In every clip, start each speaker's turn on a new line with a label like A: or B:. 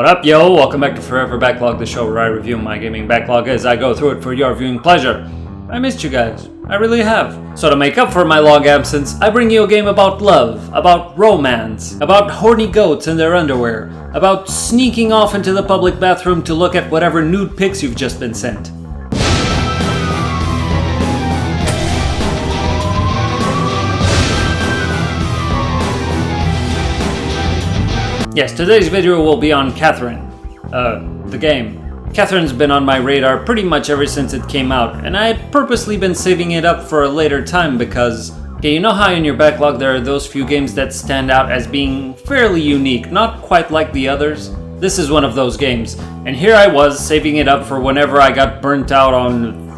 A: What up, yo? Welcome back to Forever Backlogged, the show where I review my gaming backlog as I go through it for your viewing pleasure. I missed you guys. I really have. So to make up for my long absence, I bring you a game about love, about romance, about horny goats in their underwear, about sneaking off into the public bathroom to look at whatever nude pics you've just been sent. Yes, today's video will be on Catherine. The game. Catherine's been on my radar pretty much ever since it came out, and I had purposely been saving it up for a later time because, okay, you know how in your backlog there are those few games that stand out as being fairly unique, not quite like the others? This is one of those games, and here I was saving it up for whenever I got burnt out on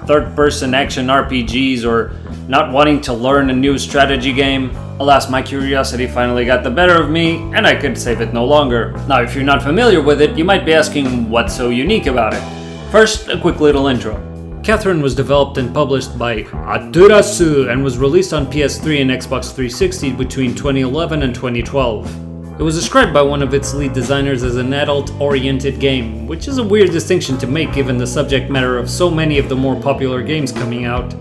A: third-person action RPGs or not wanting to learn a new strategy game. Alas, my curiosity finally got the better of me, and I could save it no longer. Now, if you're not familiar with it, you might be asking what's so unique about it. First, a quick little intro. Catherine was developed and published by Aturasu and was released on PS3 and Xbox 360 between 2011 and 2012. It was described by one of its lead designers as an adult-oriented game, which is a weird distinction to make given the subject matter of so many of the more popular games coming out.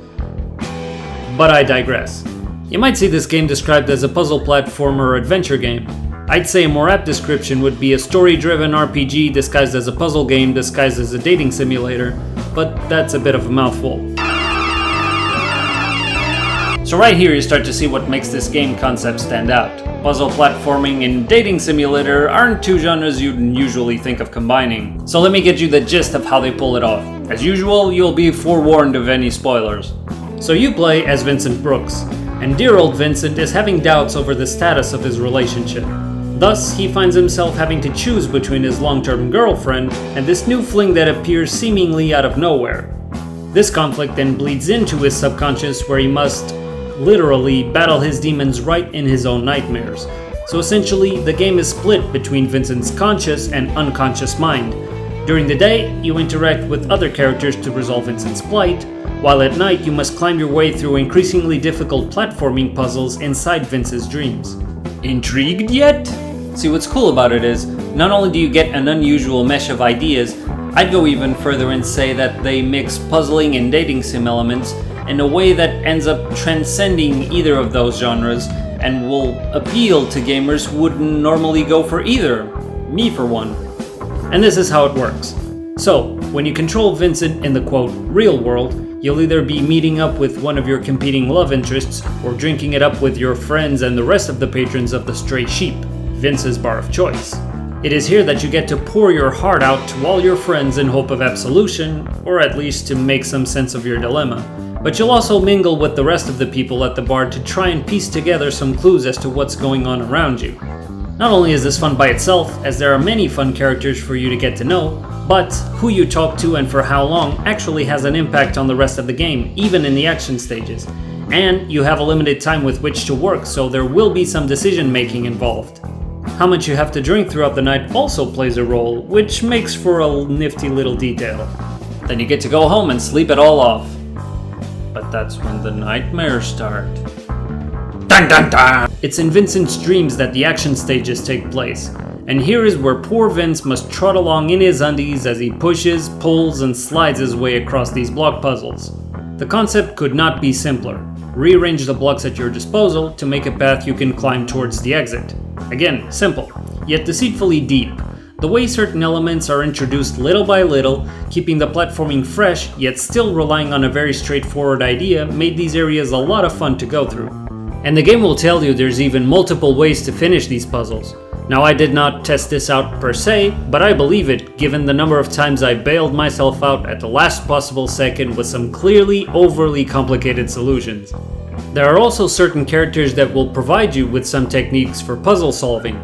A: But I digress. You might see this game described as a puzzle platformer or adventure game. I'd say a more apt description would be a story-driven RPG disguised as a puzzle game disguised as a dating simulator, but that's a bit of a mouthful. So right here you start to see what makes this game concept stand out. Puzzle platforming and dating simulator aren't two genres you'd usually think of combining. So let me get you the gist of how they pull it off. As usual, you'll be forewarned of any spoilers. So you play as Vincent Brooks, and dear old Vincent is having doubts over the status of his relationship. Thus, he finds himself having to choose between his long-term girlfriend and this new fling that appears seemingly out of nowhere. This conflict then bleeds into his subconscious where he must literally battle his demons right in his own nightmares. So essentially, the game is split between Vincent's conscious and unconscious mind. During the day, you interact with other characters to resolve Vincent's plight, while at night you must climb your way through increasingly difficult platforming puzzles inside Vince's dreams. Intrigued yet? See, what's cool about it is, not only do you get an unusual mesh of ideas, I'd go even further and say that they mix puzzling and dating sim elements in a way that ends up transcending either of those genres and will appeal to gamers who wouldn't normally go for either, me for one. And this is how it works. So, when you control Vincent in the quote, real world, you'll either be meeting up with one of your competing love interests or drinking it up with your friends and the rest of the patrons of the Stray Sheep, Vince's bar of choice. It is here that you get to pour your heart out to all your friends in hope of absolution, or at least to make some sense of your dilemma. But you'll also mingle with the rest of the people at the bar to try and piece together some clues as to what's going on around you. Not only is this fun by itself, as there are many fun characters for you to get to know, but who you talk to and for how long actually has an impact on the rest of the game, even in the action stages. And you have a limited time with which to work, so there will be some decision making involved. How much you have to drink throughout the night also plays a role, which makes for a nifty little detail. Then you get to go home and sleep it all off. But that's when the nightmares start. Dun dun dun! It's in Vincent's dreams that the action stages take place, and here is where poor Vince must trot along in his undies as he pushes, pulls, and slides his way across these block puzzles. The concept could not be simpler. Rearrange the blocks at your disposal to make a path you can climb towards the exit. Again, simple, yet deceitfully deep. The way certain elements are introduced little by little, keeping the platforming fresh, yet still relying on a very straightforward idea, made these areas a lot of fun to go through. And the game will tell you there's even multiple ways to finish these puzzles. Now, I did not test this out per se, but I believe it given the number of times I bailed myself out at the last possible second with some clearly overly complicated solutions. There are also certain characters that will provide you with some techniques for puzzle solving.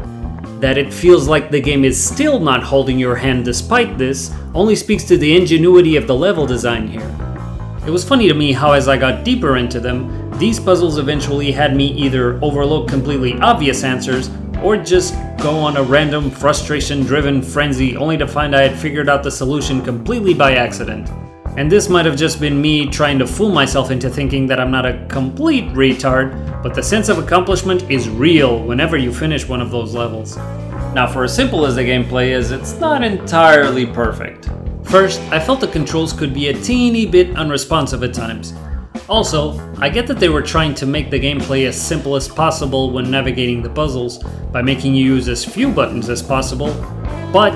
A: That it feels like the game is still not holding your hand despite this only speaks to the ingenuity of the level design here. It was funny to me how as I got deeper into them, these puzzles eventually had me either overlook completely obvious answers or just go on a random frustration-driven frenzy only to find I had figured out the solution completely by accident. And this might have just been me trying to fool myself into thinking that I'm not a complete retard, but the sense of accomplishment is real whenever you finish one of those levels. Now, for as simple as the gameplay is, it's not entirely perfect. First, I felt the controls could be a teeny bit unresponsive at times. Also, I get that they were trying to make the gameplay as simple as possible when navigating the puzzles by making you use as few buttons as possible, but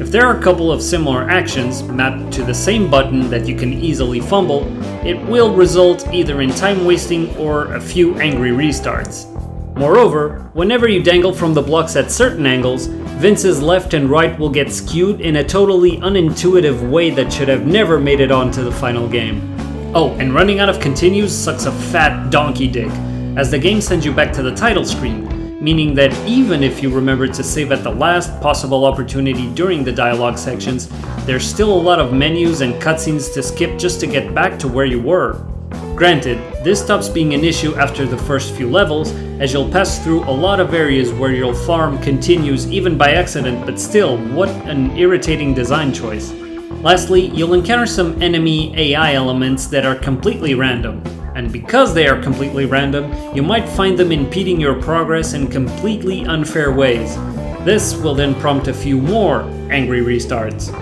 A: if there are a couple of similar actions mapped to the same button that you can easily fumble, it will result either in time wasting or a few angry restarts. Moreover, whenever you dangle from the blocks at certain angles, Vince's left and right will get skewed in a totally unintuitive way that should have never made it onto the final game. Oh, and running out of continues sucks a fat donkey dick, as the game sends you back to the title screen, meaning that even if you remember to save at the last possible opportunity during the dialogue sections, there's still a lot of menus and cutscenes to skip just to get back to where you were. Granted, this stops being an issue after the first few levels, as you'll pass through a lot of areas where you'll farm continues even by accident, but still, what an irritating design choice. Lastly, you'll encounter some enemy AI elements that are completely random, and because they are completely random, you might find them impeding your progress in completely unfair ways. This will then prompt a few more angry restarts.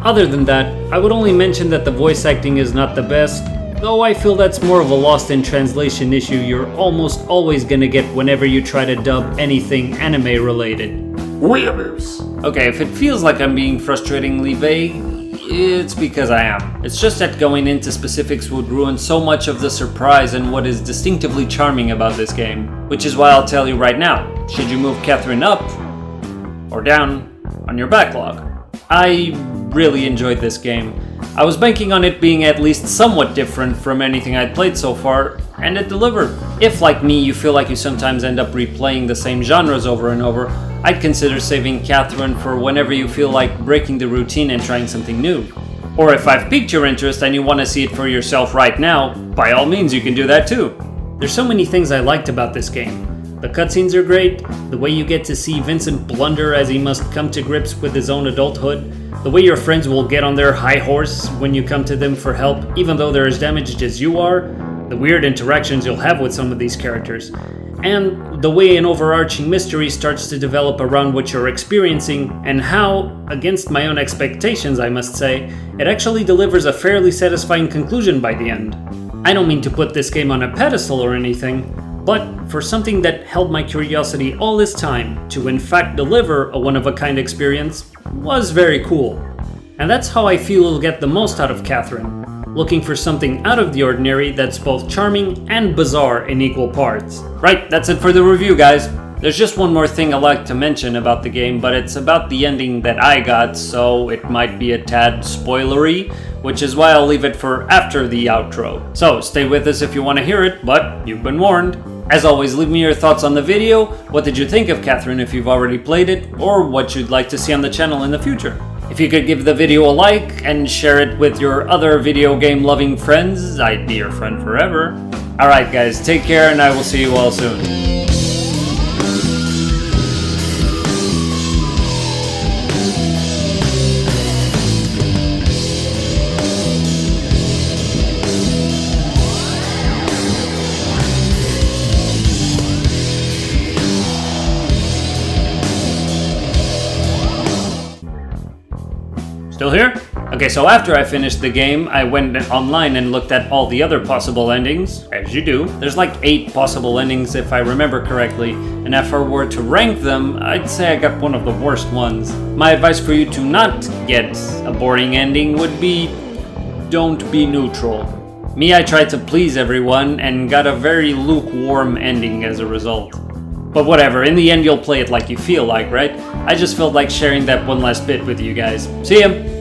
A: Other than that, I would only mention that the voice acting is not the best, though I feel that's more of a lost in translation issue you're almost always gonna get whenever you try to dub anything anime related.
B: Weeaboos.
A: Okay, if it feels like I'm being frustratingly vague, it's because I am. It's just that going into specifics would ruin so much of the surprise and what is distinctively charming about this game. Which is why I'll tell you right now, should you move Catherine up or down on your backlog? I really enjoyed this game. I was banking on it being at least somewhat different from anything I'd played so far, and it delivered. If, like me, you feel like you sometimes end up replaying the same genres over and over, I'd consider saving Catherine for whenever you feel like breaking the routine and trying something new. Or if I've piqued your interest and you want to see it for yourself right now, by all means you can do that too. There's so many things I liked about this game. The cutscenes are great, the way you get to see Vincent blunder as he must come to grips with his own adulthood, the way your friends will get on their high horse when you come to them for help even though they're as damaged as you are, the weird interactions you'll have with some of these characters, and the way an overarching mystery starts to develop around what you're experiencing and how, against my own expectations I must say, it actually delivers a fairly satisfying conclusion by the end. I don't mean to put this game on a pedestal or anything, but for something that held my curiosity all this time to in fact deliver a one-of-a-kind experience was very cool. And that's how I feel you'll get the most out of Catherine, looking for something out of the ordinary that's both charming and bizarre in equal parts. Right, that's it for the review, guys. There's just one more thing I'd like to mention about the game, but it's about the ending that I got, so it might be a tad spoilery, which is why I'll leave it for after the outro. So stay with us if you want to hear it, but you've been warned. As always, leave me your thoughts on the video, what did you think of Catherine if you've already played it, or what you'd like to see on the channel in the future. If you could give the video a like and share it with your other video game loving friends, I'd be your friend forever. Alright guys, take care and I will see you all soon. Still here? Okay, so after I finished the game, I went online and looked at all the other possible endings, as you do. There's like 8 possible endings if I remember correctly, and if I were to rank them, I'd say I got one of the worst ones. My advice for you to not get a boring ending would be, don't be neutral. Me, I tried to please everyone and got a very lukewarm ending as a result. But whatever, in the end you'll play it like you feel like, right? I just felt like sharing that one last bit with you guys. See ya!